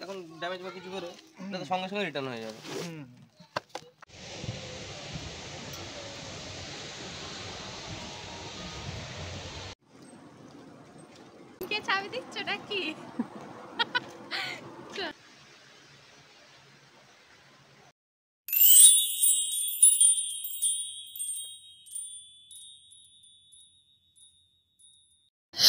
এখন ড্যামেজ বা কিছু করে এটা তো সঙ্গে সঙ্গে রিটার্ন হয়ে যাবে। কে চাবি দিচ্ছ নাকি?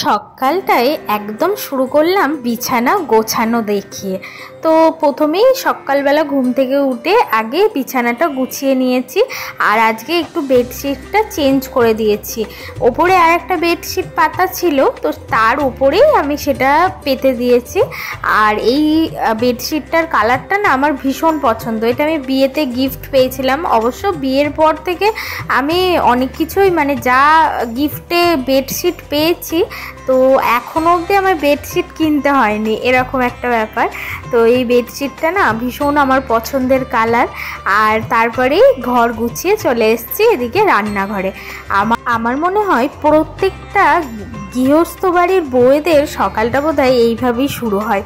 সকালটায় একদম শুরু করলাম বিছানা গোছানো দেখিয়ে। তো প্রথমেই সকালবেলা ঘুম থেকে উঠে আগে বিছানাটা গুছিয়ে নিয়েছি, আর আজকে একটু বেডশিটটা চেঞ্জ করে দিয়েছি। ওপরে আর একটা বেডশিট পাতা ছিল, তো তার উপরেই আমি সেটা পেতে দিয়েছি। আর এই বেডশিটটার কালারটা না আমার ভীষণ পছন্দ, এটা আমি বিয়েতে গিফট পেয়েছিলাম। অবশ্য বিয়ের পর থেকে আমি অনেক কিছুই মানে যা গিফটে বেডশিট পেয়েছি, তো এখনও অবধি আমার বেডশিট কিনতে হয়নি, এরকম একটা ব্যাপার। তো এই বেডশিটটা না ভীষণ আমার পছন্দের কালার। আর তারপরেই ঘর গুছিয়ে চলে এসেছি এদিকে রান্নাঘরে। আমার মনে হয় প্রত্যেকটা গৃহস্থ বাড়ির বউয়েদের সকালটা বোধহয় এইভাবেই শুরু হয়।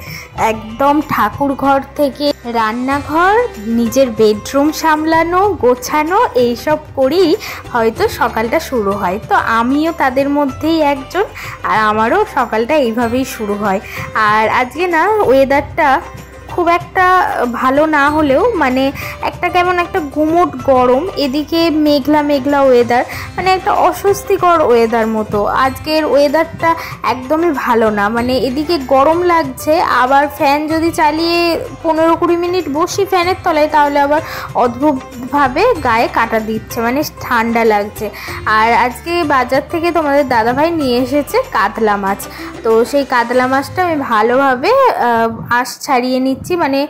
একদম ঠাকুর ঘর থেকে রান্নাঘর, নিজের বেডরুম সামলানো, গোছানো, এইসব করেই হয়তো সকালটা শুরু হয়। তো আমিও তাদের মধ্যেই একজন, আর আমারও সকালটা এইভাবেই শুরু হয়। আর আজকে না ওয়েদারটা খুব একটা ভালো না হলেও মানে একটা কেমন একটা গুমোট গরম, এদিকে মেঘলা মেঘলা ওয়েদার, মানে একটা অস্বস্তিকর ওয়েদার মতো। আজকের ওয়েদারটা একদমই ভালো না, মানে এদিকে গরম লাগছে, আবার ফ্যান যদি চালিয়ে 15-20 মিনিট বসি ফ্যানের তলায় তাহলে আবার অদ্ভুতভাবে গায়ে কাটা দিচ্ছে, মানে ঠান্ডা লাগছে। আর আজকে বাজার থেকে তোমাদের দাদাভাই নিয়ে এসেছে কাতলা মাছ। তো সেই কাতলা মাছটা আমি ভালোভাবে আঁশ ছাড়িয়ে নিচ্ছি, মানে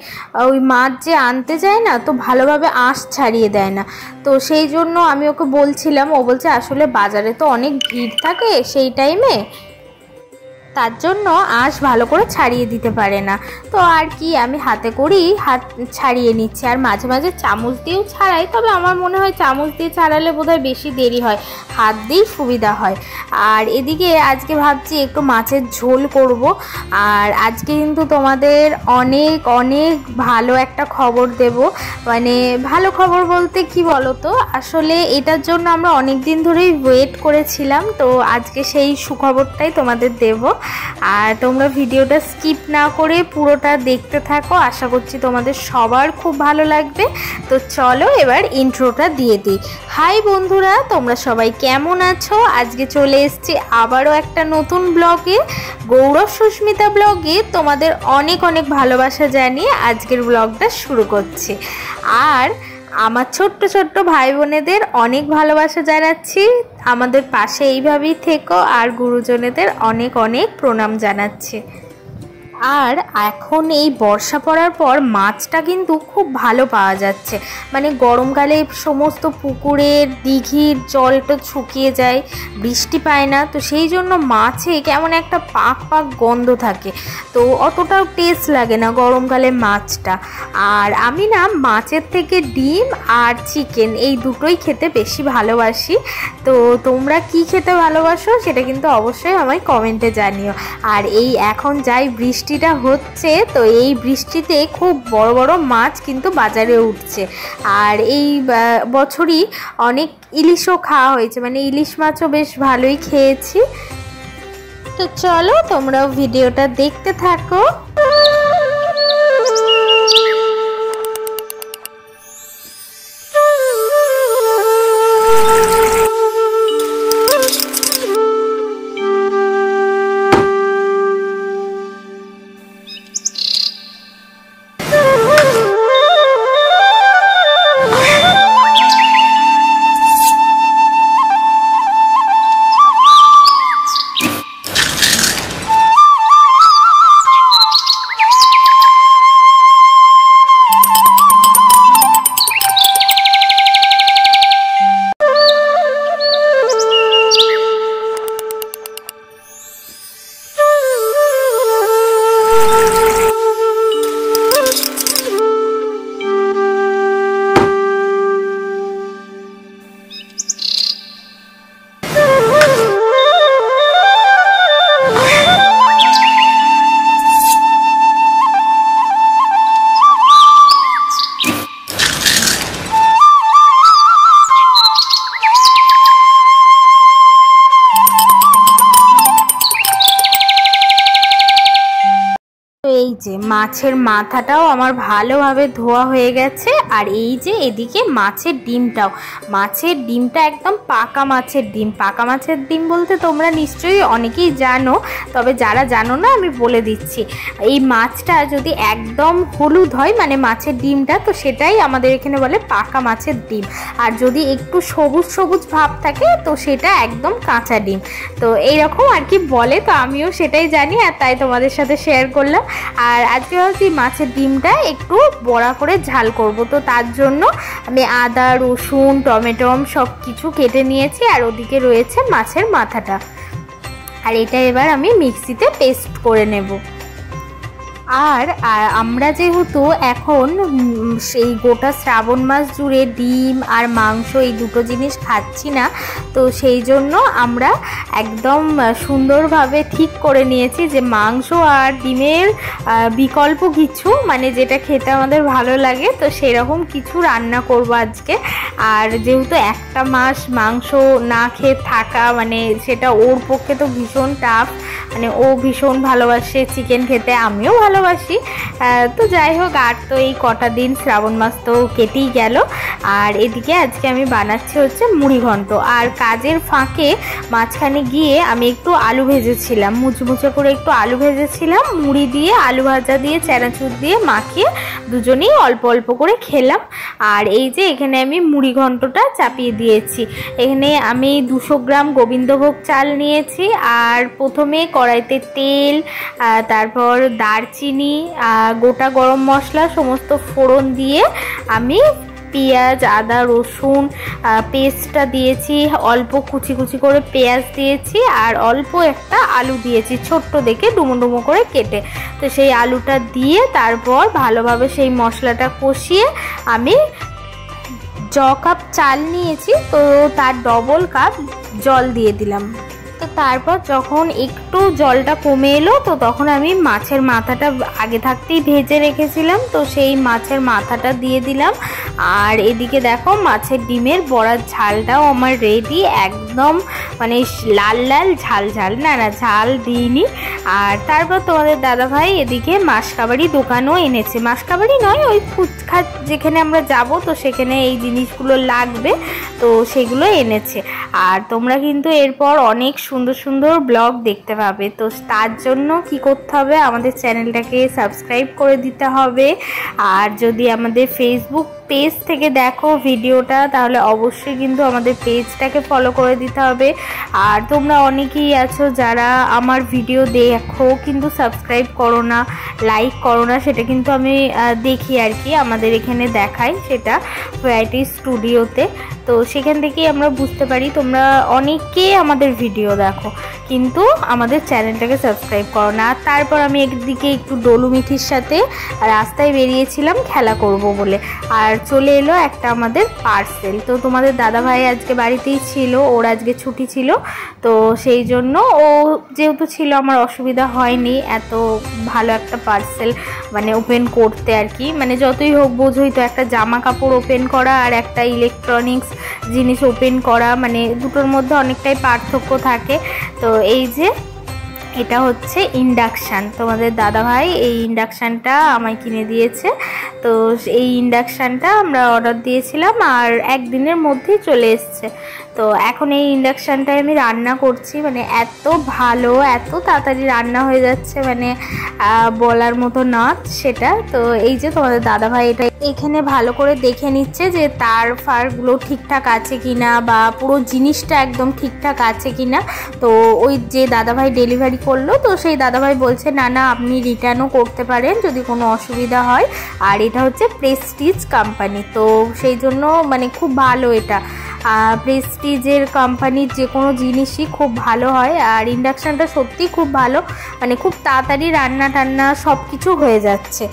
ওই মাছ যে আনতে যায় না তো ভালোভাবে আঁশ ছাড়িয়ে দেয় না। তো সেই জন্য আমি ওকে বলছিলাম, ও বলছে আসলে বাজারে তো অনেক ভিড় থাকে সেই টাইমে, তার জন্য আঁশ ভালো করে ছাড়িয়ে দিতে পারে না। তো আর কি, আমি হাতে করেই হাত ছাড়িয়ে নিচ্ছি, আর মাঝে মাঝে চামচ দিয়েও ছাড়াই, তবে আমার মনে হয় চামচ দিয়ে ছাড়ালে বোধহয় বেশি দেরি হয়, হাত দিয়েই সুবিধা হয়। আর এদিকে আজকে ভাবছি একটু মাছের ঝোল করব। আর আজকে কিন্তু তোমাদের অনেক অনেক ভালো একটা খবর দেব, মানে ভালো খবর বলতে কি বলো তো, আসলে এটার জন্য আমরা অনেক দিন ধরেই ওয়েট করেছিলাম। তো আজকে সেই সুখবরটাই তোমাদের দেব, আর তোমরা ভিডিওটা স্কিপ না করে পুরোটা দেখতে থাকো, আশা করছি তোমাদের সবার খুব ভালো লাগবে। তো চলো এবার ইন্ট্রোটা দিয়ে দিই। হাই বন্ধুরা, তোমরা সবাই কেমন আছো? আজকে চলে এসেছি আবারও একটা নতুন ব্লগে, গৌরব সুস্মিতা ব্লগে। তোমাদের অনেক অনেক ভালোবাসা জানিয়ে আজকের ব্লগটা শুরু করছি। আর আমার ছোট্ট ছোট্ট ভাই বোনেদের অনেক ভালোবাসা জানাচ্ছি, আমাদের পাশে এইভাবেই থেকো, আর গুরুজনেদের অনেক অনেক প্রণাম জানাচ্ছি। আর এখন এই বর্ষা পড়ার পর মাছটা কিন্তু খুব ভালো পাওয়া যাচ্ছে, মানে গরমকালে সমস্ত পুকুরের দিঘির জলটা শুকিয়ে যায়, বৃষ্টি পায় না, তো সেই জন্য মাছে কেমন একটা পাক পাক গন্ধ থাকে, তো অতটাও টেস্ট লাগে না গরমকালে মাছটা। আর আমি না মাছের থেকে ডিম আর চিকেন এই দুটোই খেতে বেশি ভালোবাসি। তো তোমরা কি খেতে ভালোবাসো সেটা কিন্তু অবশ্যই আমায় কমেন্টে জানিও। আর এই এখন যাই বৃষ্টিটা হচ্ছে, তো এই বৃষ্টিতে খুব বড় বড় মাছ কিন্তু বাজারে উঠছে। আর এই বছরই অনেক ইলিশও খাওয়া হয়েছে, মানে ইলিশ মাছও বেশ ভালোই খেয়েছি। তো চলো তোমরাও ভিডিওটা দেখতে থাকো। মাছের মাথাটাও আমার ভালোভাবে ধোয়া হয়ে গেছে। আর এই যে এদিকে মাছের ডিমটা একদম পাকা মাছের ডিম। পাকা মাছের ডিম বলতে তোমরা নিশ্চয়ই অনেকেই জানো, তবে যারা জানো না আমি বলে দিচ্ছি। এই মাছটা যদি একদম হলুদ হয় মানে মাছের ডিমটা, তো সেটাই আমাদের এখানে বলে পাকা মাছের ডিম। আর যদি একটু সবুজ সবুজ ভাব থাকে তো সেটা একদম কাঁচা ডিম। তো এইরকম আর কি বলে, তো আমিও সেটাই জানি আর তাই তোমাদের সাথে শেয়ার করলাম। আর আজকে ভাবছি মাছের ডিমটা একটু বড়া করে ঝাল করব। তো তার জন্য আমি আদা, রসুন, টমেটো সব কিছু কেটে নিয়েছি। আর ওদিকে রয়েছে মাছের মাথাটা, আর এটা এবার আমি মিক্সিতে পেস্ট করে নেব। আর আমরা যেহেতু এখন সেই গোটা শ্রাবণ মাস জুড়ে ডিম আর মাংস এই দুটো জিনিস খাচ্ছি না, তো সেই জন্য আমরা একদম সুন্দরভাবে ঠিক করে নিয়েছি যে মাংস আর ডিমের বিকল্প কিছু, মানে যেটা খেতে আমাদের ভালো লাগে, তো সেরকম কিছু রান্না করব আজকে। আর যেহেতু একটা মাস মাংস না খেয়ে থাকা মানে সেটা ওর পক্ষে তো ভীষণ টাফ, মানে ও ভীষণ ভালোবাসে চিকেন খেতে, আমিও ভালোবাসি। তো যাই হোক, আর তো এই কটা দিন শ্রাবণ মাস তো কেটেই গেল। আর এদিকে আজকে আমি বানাচ্ছি হচ্ছে মুড়ি ঘন্ট। আর কাজের ফাঁকে মাঝখানে গিয়ে আমি একটু আলু ভেজেছিলাম, মুচমুচে করে একটু আলু ভেজেছিলাম, মুড়ি দিয়ে আলু ভাজা দিয়ে চানাচুর দিয়ে মাখিয়ে দুজনেই অল্প অল্প করে খেলাম। আর এই যে এখানে আমি মুড়ি ঘন্টটা চাপিয়ে দিয়েছি। এখানে আমি 200 গ্রাম গোবিন্দভোগ চাল নিয়েছি। আর প্রথমে কড়াইতে তেল, তারপর দারচিনি, গোটা গরম মশলা সমস্ত ফোড়ন দিয়ে আমি পেঁয়াজ, আদা, রসুন পেস্টটা দিয়েছি, অল্প কুচি কুচি করে পেঁয়াজ দিয়েছি, আর অল্প একটা আলু দিয়েছি ছোট্ট দেখে ডুমো ডুমো করে কেটে। তো সেই আলুটা দিয়ে তারপর ভালোভাবে সেই মশলাটা কষিয়ে আমি কাপ চাল নিয়েছি, তো তার ডবল কাপ জল দিয়ে দিলাম। তো তারপর যখন একটু জলটা কমে এলো, তো তখন আমি মাছের মাথাটা আগে থাকতেই ভেজে রেখেছিলাম, তো সেই মাছের মাথাটা দিয়ে দিলাম। আর এদিকে দেখো মাছের ডিমের বড়ার ঝালটাও আমার রেডি, একদম মানে লাল লাল ঝাল ঝাল, না ঝাল দিইনি। আর তারপর তোমাদের দাদাভাই এদিকে মাসকাবাড়ি দোকানও এনেছে, মাসকাবাড়ি নয় ওই ফুচকা যেখানে আমরা যাব, তো সেখানে এই জিনিসগুলো লাগবে, তো সেগুলো এনেছে। আর তোমরা কিন্তু এরপর অনেক সুন্দর সুন্দর ব্লগ দেখতে পাবে। তো তার জন্য কি করতে হবে, আমাদের চ্যানেলটাকে সাবস্ক্রাইব করে দিতে হবে। আর যদি আমাদের ফেসবুক পেজ থেকে দেখো ভিডিওটা, তাহলে অবশ্যই কিন্তু আমাদের পেজটাকে ফলো করে দিতে হবে। আর তোমরা অনেকেই আছো যারা আমার ভিডিও দেখো কিন্তু সাবস্ক্রাইব করো না, লাইক করো না, সেটা কিন্তু আমি দেখি আর কি, আমাদের এখানে দেখাই সেটা ভ্যারাইটি স্টুডিওতে। তো সেখান থেকেই আমরা বুঝতে পারি তোমরা অনেকে আমাদের ভিডিও দেখো কিন্তু আমাদের চ্যানেলটাকে সাবস্ক্রাইব করো না। তারপর আমি একদিকে একটু ডলু মিঠির সাথে রাস্তায় বেরিয়েছিলাম খেলা করব বলে, আর চলে এলো একটা আমাদের পার্সেল। তো তোমাদের দাদাভাই আজকে বাড়িতেই ছিল, ওর আজকে ছুটি ছিল, তো সেই জন্য ও যেহেতু ছিল আমার অসুবিধা হয়নি এত ভালো একটা পার্সেল মানে ওপেন করতে আর কি। মানে যতই হোক বোঝোই তো, একটা জামা কাপড় ওপেন করা আর একটা ইলেকট্রনিক্স জিনিস ওপেন করা মানে দুটোর মধ্যে অনেকটাই পার্থক্য থাকে। তো এই যে এটা হচ্ছে ইন্ডাকশান, তোমাদের দাদাভাই এই ইন্ডাকশানটা আমায় কিনে দিয়েছে। তো এই ইন্ডাকশানটা আমরা অর্ডার দিয়েছিলাম আর একদিনের মধ্যেই চলে এসছে। তো এখন এই ইন্ডাকশানটায় আমি রান্না করছি, মানে এত ভালো, এত তাড়াতাড়ি রান্না হয়ে যাচ্ছে, মানে বলার মতো না সেটা। তো এই যে তোমাদের দাদাভাই এটা এখানে ভালো করে দেখে নিচ্ছে যে তার ফারগুলো ঠিকঠাক আছে কিনা বা পুরো জিনিসটা একদম ঠিকঠাক আছে কিনা। তো ওই যে দাদাভাই ডেলিভারি করলো, তো সেই দাদাভাই বলছে না আপনি রিটার্নও করতে পারেন যদি কোনো অসুবিধা হয়। আর এটা হচ্ছে প্রেস্টিজ কোম্পানি, তো সেই জন্য মানে খুব ভালো এটা, প্রেস্টিজের কোম্পানির যে কোনো জিনিসই খুব ভালো হয়। আর ইন্ডাকশানটা সত্যিই খুব ভালো, মানে খুব তাড়াতাড়ি রান্না টান্না সব কিছু হয়ে যাচ্ছে।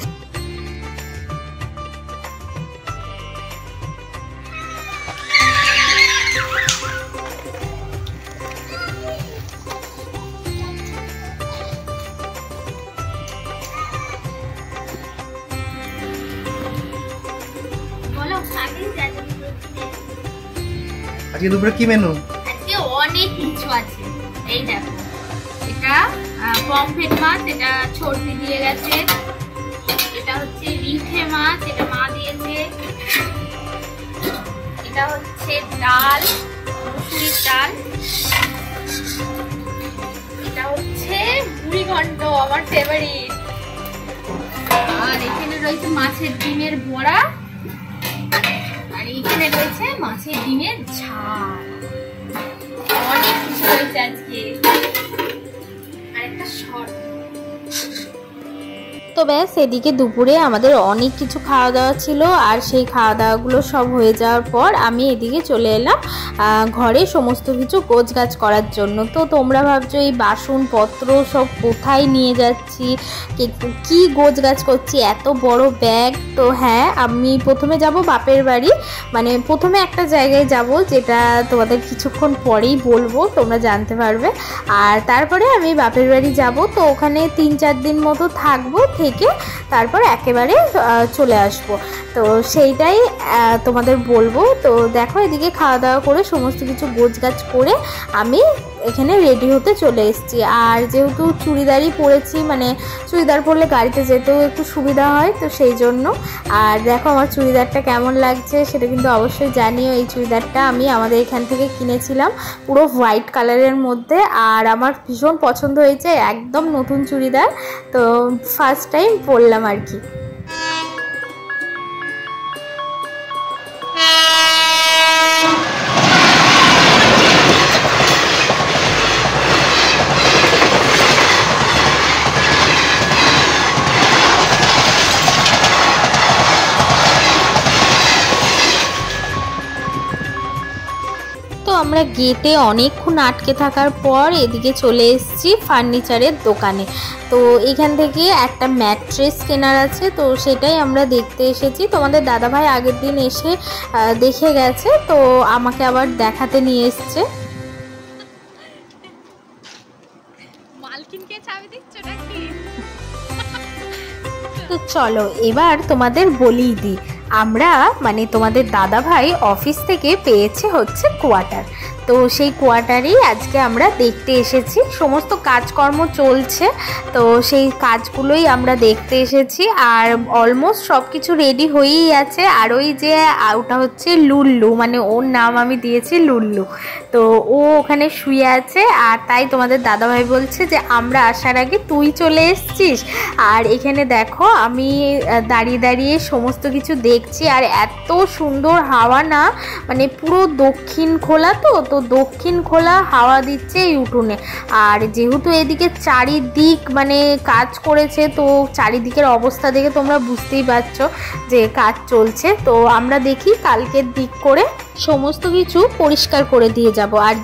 আজকে দুপুরে কি মেনু? আজকে অনেক কিছু আছে, এই দেখো এটা পমফ্রেট মাছ, এটা ছড়ি দিয়ে গেছে, ডাল, মুসুরির ডাল, এটা হচ্ছে মুড়ি ঘন্ট আমার ফেভারিট, আর এখানে রয়েছে মাছের ডিমের বড়া, আর এখানে রয়েছে মাছের ডিমের ঝাল। অনেক কিছু রয়েছে আজকে, আর একটা শর্ট। তো ব্যাস এদিকে দুপুরে আমাদের অনেক কিছু খাওয়া দাওয়া ছিল, আর সেই খাওয়া দাওয়াগুলো সব হয়ে যাওয়ার পর আমি এদিকে চলে এলাম ঘরে সমস্ত কিছু গোছগাছ করার জন্য। তো তোমরা ভাবছো এই বাসনপত্র সব কোথায় নিয়ে যাচ্ছি, কি গোছগাছ করছি, এত বড় ব্যাগ। তো হ্যাঁ, আমি প্রথমে যাব বাপের বাড়ি, মানে প্রথমে একটা জায়গায় যাব যেটা তোমাদের কিছুক্ষণ পরেই বলবো, তোমরা জানতে পারবে। আর তারপরে আমি বাপের বাড়ি যাব, তো ওখানে 3-4 দিন মতো থাকবো, থেকে তারপর একেবারে চলে আসব। তো সেইটাই তোমাদের বলবো। তো দেখো এদিকে খাওয়া দাওয়া করে সমস্ত কিছু গোছগাছ করে আমি এখানে রেডি হতে চলে এসেছি। আর যেহেতু চুড়িদারই পরেছি, মানে চুড়িদার পরলে গাড়িতে যেতেও একটু সুবিধা হয়, তো সেই জন্য। আর দেখো আমার চুড়িদারটা কেমন লাগছে সেটা কিন্তু অবশ্যই জানিও। এই চুড়িদারটা আমি আমাদের এখান থেকে কিনেছিলাম, পুরো হোয়াইট কালারের মধ্যে, আর আমার ভীষণ পছন্দ হয়েছে, একদম নতুন চুড়িদার। তো ফার্স্ট টাইম পরলাম আর কি। আমরা গেটে অনেকক্ষণ আটকে থাকার পর এদিকে চলে এসেছি ফার্নিচারের দোকানে। তো এখান থেকে একটা ম্যাট্রেস কেনার আছে, তো সেটাই আমরা দেখতে এসেছি। তোমাদের দাদাভাই আগের দিন এসে দেখে গেছে, তো আমাকে আবার দেখাতে নিয়ে এসছে। মালকিনকে চাবি দিচ্ছ নাকি? তো চলো এবার তোমাদের বলেই দিই, আমরা মানে তোমাদের দাদাভাই অফিস থেকে পেয়েছে হচ্ছে কোয়ার্টার। তো সেই কোয়ার্টারেই আজকে আমরা দেখতে এসেছি, সমস্ত কাজকর্ম চলছে, তো সেই কাজগুলোই আমরা দেখতে এসেছি। আর অলমোস্ট সব কিছু রেডি হয়েই আছে। আর ওই যে ওটা হচ্ছে লুল্লু, মানে ওর নাম আমি দিয়েছি লুল্লু। তো ও ওখানে শুয়ে আছে, আর তাই তোমাদের দাদাভাই বলছে যে আমরা আসার আগে তুই চলে এসছিস। আর এখানে দেখো আমি দাঁড়িয়ে দাঁড়িয়ে সমস্ত কিছু দেখছি, আর এত সুন্দর হাওয়া না, মানে পুরো দক্ষিণ খোলা, তো দক্ষিণ খোলা হাওয়া দিচ্ছে এই উঠোনে। আর যেহেতু এদিকে চারিদিক মানে কাজ করেছে, তো চারিদিকের অবস্থা দেখে তোমরা বুঝতেই পারছো যে কাজ চলছে। তো আমরা দেখি কালকের দিক করে সমস্ত কিছু পরিষ্কার করে দিয়ে যাব। আর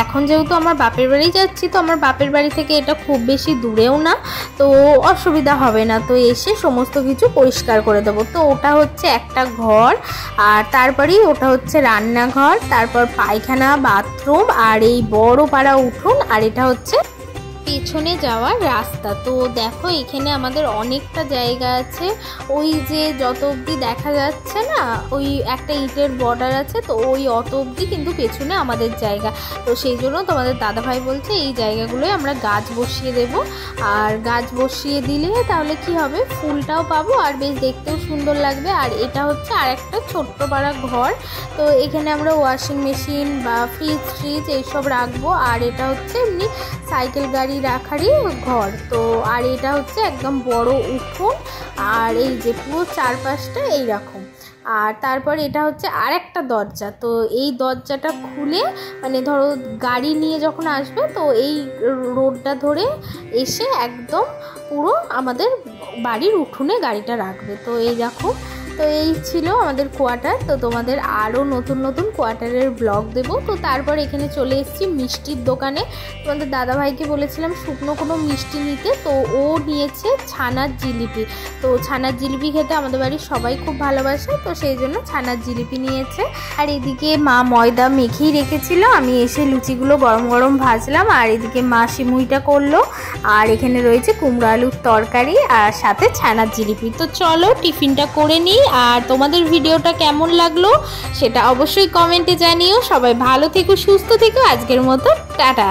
এখন যেহেতু আমার বাপের বাড়ি যাচ্ছি, তো আমার বাপের বাড়ি থেকে এটা খুব বেশি দূরেও না, তো অসুবিধা হবে না। তো এসে সমস্ত কিছু পরিষ্কার করে দেবো। তো ওটা হচ্ছে একটা ঘর, আর তারপরেই ওটা হচ্ছে রান্নাঘর, তারপর পায়খানা, বাথরুম, আর এই বড় পাড়া উঠোন, আর এটা হচ্ছে পেছনে যাওয়ার রাস্তা। তো দেখো এখানে আমাদের অনেকটা জায়গা আছে, ওই যে যত অবধি দেখা যাচ্ছে না, ওই একটা ইটের বর্ডার আছে, তো ওই অত অবধি কিন্তু পেছনে আমাদের জায়গা। তো সেই জন্য তোমাদের দাদাভাই বলছে এই জায়গাগুলোয় আমরা গাছ বসিয়ে দেব। আর গাছ বসিয়ে দিলে তাহলে কি হবে, ফুলটাও পাবো, আর বেশ দেখতেও সুন্দর লাগবে। আর এটা হচ্ছে আর একটা ছোট্ট পাড়া ঘর, তো এখানে আমরা ওয়াশিং মেশিন বা ফ্রিজ এইসব রাখবো। আর এটা হচ্ছে এমনি সাইকেল গাড়ি রাখারই ঘর। তো আর এটা হচ্ছে একদম বড় উঠোন, আর এই যে পুরো চারপাশটা এইরকম। আর তারপর এটা হচ্ছে আর একটা দরজা। তো এই দরজাটা খুলে মানে ধরো গাড়ি নিয়ে যখন আসবে, তো এই রোডটা ধরে এসে একদম পুরো আমাদের বাড়ির উঠোনে গাড়িটা রাখবে। তো এই দেখো, তো এই ছিল আমাদের কোয়ার্টার। তো তোমাদের আরও নতুন নতুন কোয়ার্টারের ব্লগ দেবো। তো তারপর এখানে চলে এসেছি মিষ্টির দোকানে। তোমাদের দাদাভাইকে বলেছিলাম শুকনো কোনো মিষ্টি নিতে, তো ও নিয়েছে ছানার জিলিপি। তো ছানার জিলিপি খেতে আমাদের বাড়ির সবাই খুব ভালোবাসে, তো সেই জন্য ছানার জিলিপি নিয়েছে। আর এদিকে মা ময়দা মেখেই রেখেছিল, আমি এসে লুচিগুলো গরম গরম ভাজলাম। আর এদিকে মা সিমুইটা করলো, আর এখানে রয়েছে কুমড়ো আলুর তরকারি আর সাথে ছানার জিলিপি। তো চলো টিফিনটা করে নিই। আর তোমাদের ভিডিওটা কেমন লাগলো সেটা অবশ্যই কমেন্টে জানিও। সবাই ভালো থেকো, সুস্থ থেকো। আজকের মতো টাটা।